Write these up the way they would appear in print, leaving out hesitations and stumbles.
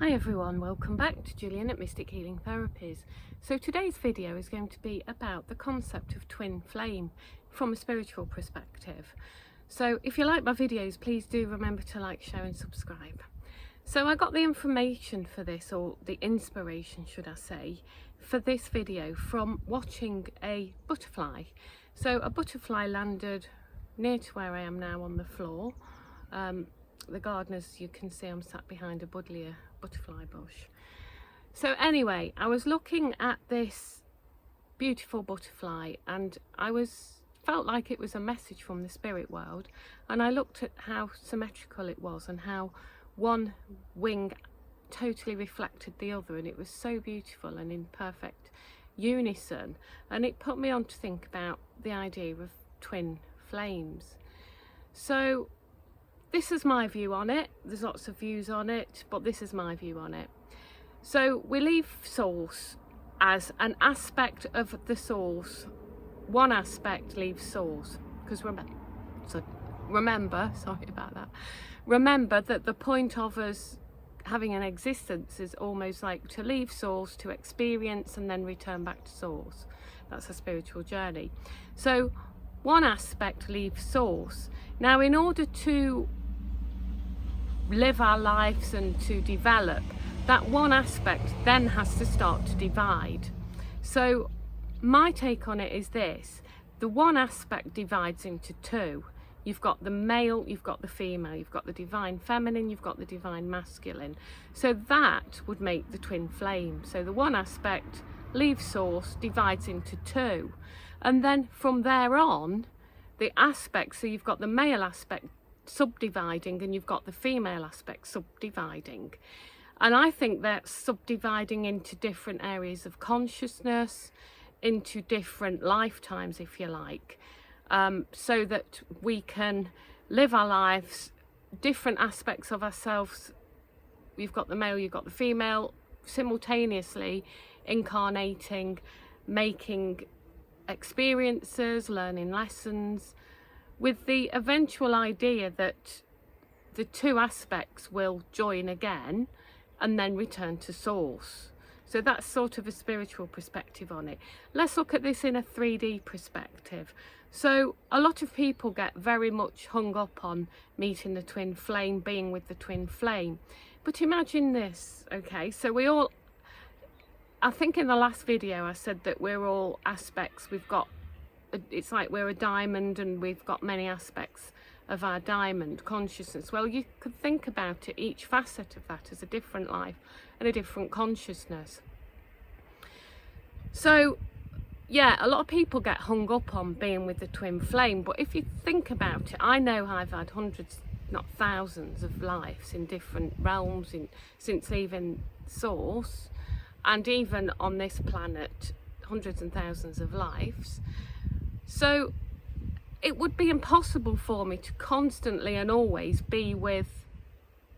Hi everyone, welcome back to Gillian at Mystic Healing Therapies. So today's video is going to be about the concept of twin flame from a spiritual perspective. So if you like my videos, please do remember to like, share and subscribe. So I got the information for this, or the inspiration should I say, for this video from watching a butterfly. So a butterfly landed near to where I am now on the floor. The gardeners, you can see I'm sat behind a buddleia butterfly bush. So anyway, I was looking at this beautiful butterfly and felt like it was a message from the spirit world, and I looked at how symmetrical it was and how one wing totally reflected the other, and it was so beautiful and in perfect unison, and it put me on to think about the idea of twin flames. So this is my view on it. There's lots of views on it, but this is my view on it. So we leave source as an aspect of the source. One aspect leaves source, because remember, sorry about that. Remember that the point of us having an existence is almost like to leave source, to experience, and then return back to source. That's a spiritual journey. So one aspect leaves source. Now, in order to live our lives and to develop, that one aspect then has to start to divide. So my take on it is this: the one aspect divides into two. You've got the male, you've got the female, you've got the divine feminine, you've got the divine masculine. So that would make the twin flame. So the one aspect leaves source, divides into two, and then from there on, the aspects, so you've got the male aspect subdividing and you've got the female aspect subdividing. And I think that's subdividing into different areas of consciousness, into different lifetimes, if you like, so that we can live our lives, different aspects of ourselves. You've got the male, you've got the female, simultaneously incarnating, making experiences, learning lessons, with the eventual idea that the two aspects will join again and then return to source. So that's sort of a spiritual perspective on it. Let's look at this in a 3D perspective. So a lot of people get very much hung up on meeting the twin flame, being with the twin flame. But imagine this, okay? So I think in the last video I said that we're all aspects. It's like we're a diamond and we've got many aspects of our diamond consciousness. Well, you could think about it, each facet of that as a different life and a different consciousness. So yeah, a lot of people get hung up on being with the twin flame, but if you think about it, I know I've had hundreds, not thousands, of lives in different realms since leaving source, and even on this planet, hundreds and thousands of lives. So it would be impossible for me to constantly and always be with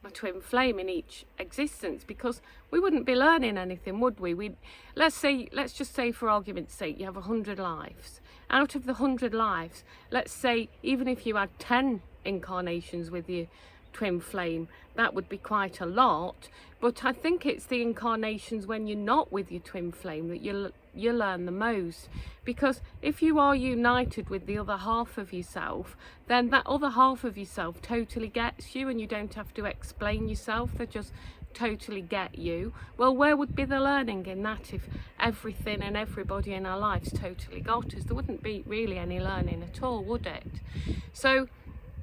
my twin flame in each existence, because we wouldn't be learning anything, would we? Let's just say for argument's sake, you have 100 lives. Out of the 100 lives, let's say even if you had 10 incarnations with your twin flame, that would be quite a lot. But I think it's the incarnations when you're not with your twin flame that you learn the most, because if you are united with the other half of yourself, then that other half of yourself totally gets you and you don't have to explain yourself. They just totally get you. Well, where would be the learning in that if everything and everybody in our lives totally got us? There wouldn't be really any learning at all, would it? So,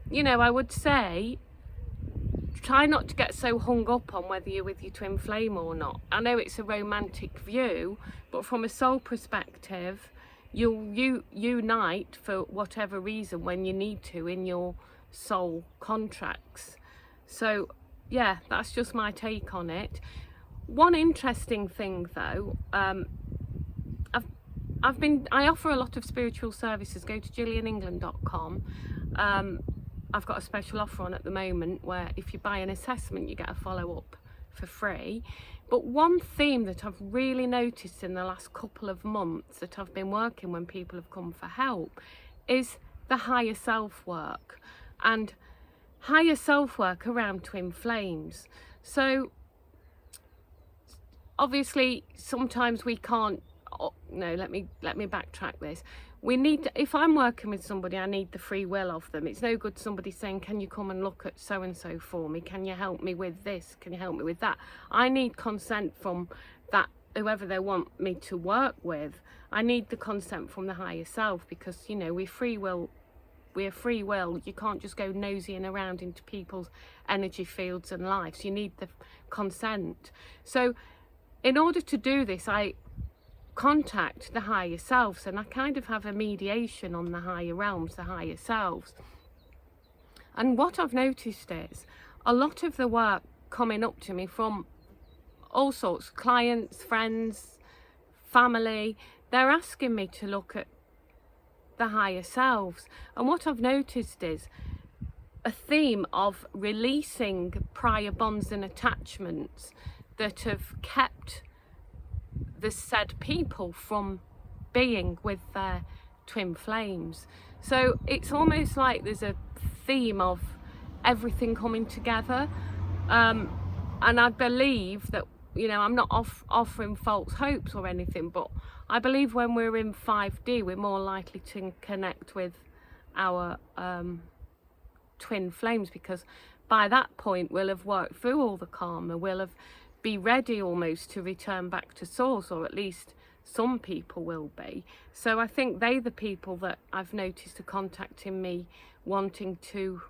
you know, I would say try not to get so hung up on whether you're with your twin flame or not. I know it's a romantic view, but from a soul perspective, you unite for whatever reason when you need to in your soul contracts. So yeah, that's just my take on it. One interesting thing though, I offer a lot of spiritual services. Go to gillianengland.com. I've got a special offer on at the moment where if you buy an assessment you get a follow-up for free. But one theme that I've really noticed in the last couple of months that I've been working when people have come for help is the higher self work, and higher self work around twin flames. So obviously sometimes we can't, no, let me backtrack this. We need to, if I'm working with somebody, I need the free will of them. It's no good somebody saying, can you come and look at so and so for me, can you help me with this, can you help me with that? I need consent from that, whoever they want me to work with. I need the consent from the higher self, because, you know, we're free will. You can't just go nosying around into people's energy fields and lives. You need the consent. So in order to do this, I contact the higher selves, and I kind of have a mediation on the higher realms, the higher selves. And what I've noticed is a lot of the work coming up to me from all sorts, clients, friends, family, they're asking me to look at the higher selves. And what I've noticed is a theme of releasing prior bonds and attachments that have kept the said people from being with their twin flames. So it's almost like there's a theme of everything coming together, and I believe that, you know, I'm not offering false hopes or anything, but I believe when we're in 5D, we're more likely to connect with our twin flames, because by that point we'll have worked through all the karma, we'll have be ready almost to return back to source, or at least some people will be. So I think they're the people that I've noticed are contacting me, wanting to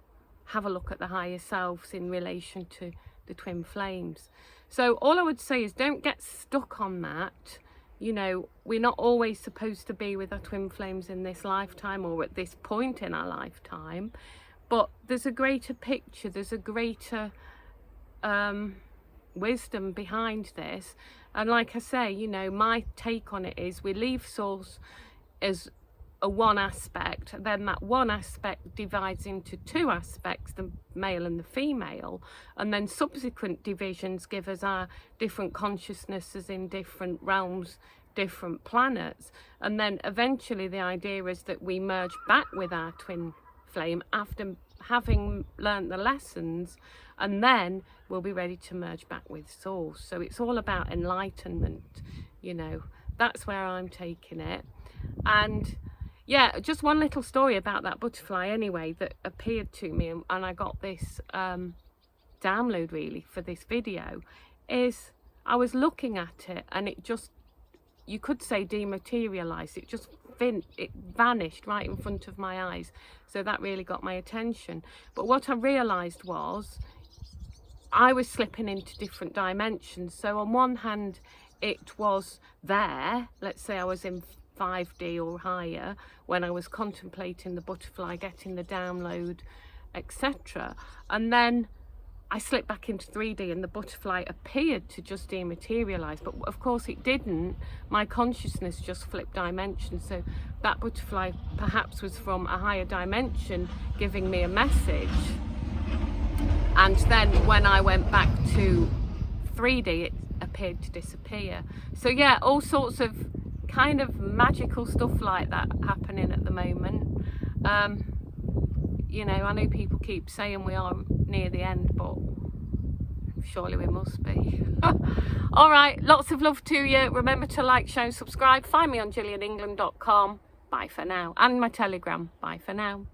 have a look at the higher selves in relation to the twin flames. So all I would say is don't get stuck on that. You know, we're not always supposed to be with our twin flames in this lifetime or at this point in our lifetime, but there's a greater picture, there's a greater wisdom behind this. And like I say, you know, my take on it is we leave source as a one aspect, then that one aspect divides into two aspects, the male and the female, and then subsequent divisions give us our different consciousnesses in different realms, different planets, and then eventually the idea is that we merge back with our twin flame after having learned the lessons, and then we'll be ready to merge back with source. So it's all about enlightenment, you know, that's where I'm taking it. And yeah, just one little story about that butterfly anyway that appeared to me, and I got this download really for this video, is I was looking at it and it just, you could say dematerialized, it just it vanished right in front of my eyes. So that really got my attention. But what I realized was I was slipping into different dimensions. So on one hand it was there, let's say I was in 5D or higher when I was contemplating the butterfly, getting the download, etc. And then I slipped back into 3D and the butterfly appeared to just dematerialize, but of course it didn't. My consciousness just flipped dimensions, so that butterfly perhaps was from a higher dimension giving me a message. And then when I went back to 3D, it appeared to disappear. So yeah, all sorts of kind of magical stuff like that happening at the moment. You know, I know people keep saying we are near the end, but surely we must be. All right, lots of love to you. Remember to like, share and subscribe. Find me on GillianEngland.com. Bye for now. And my Telegram. Bye for now.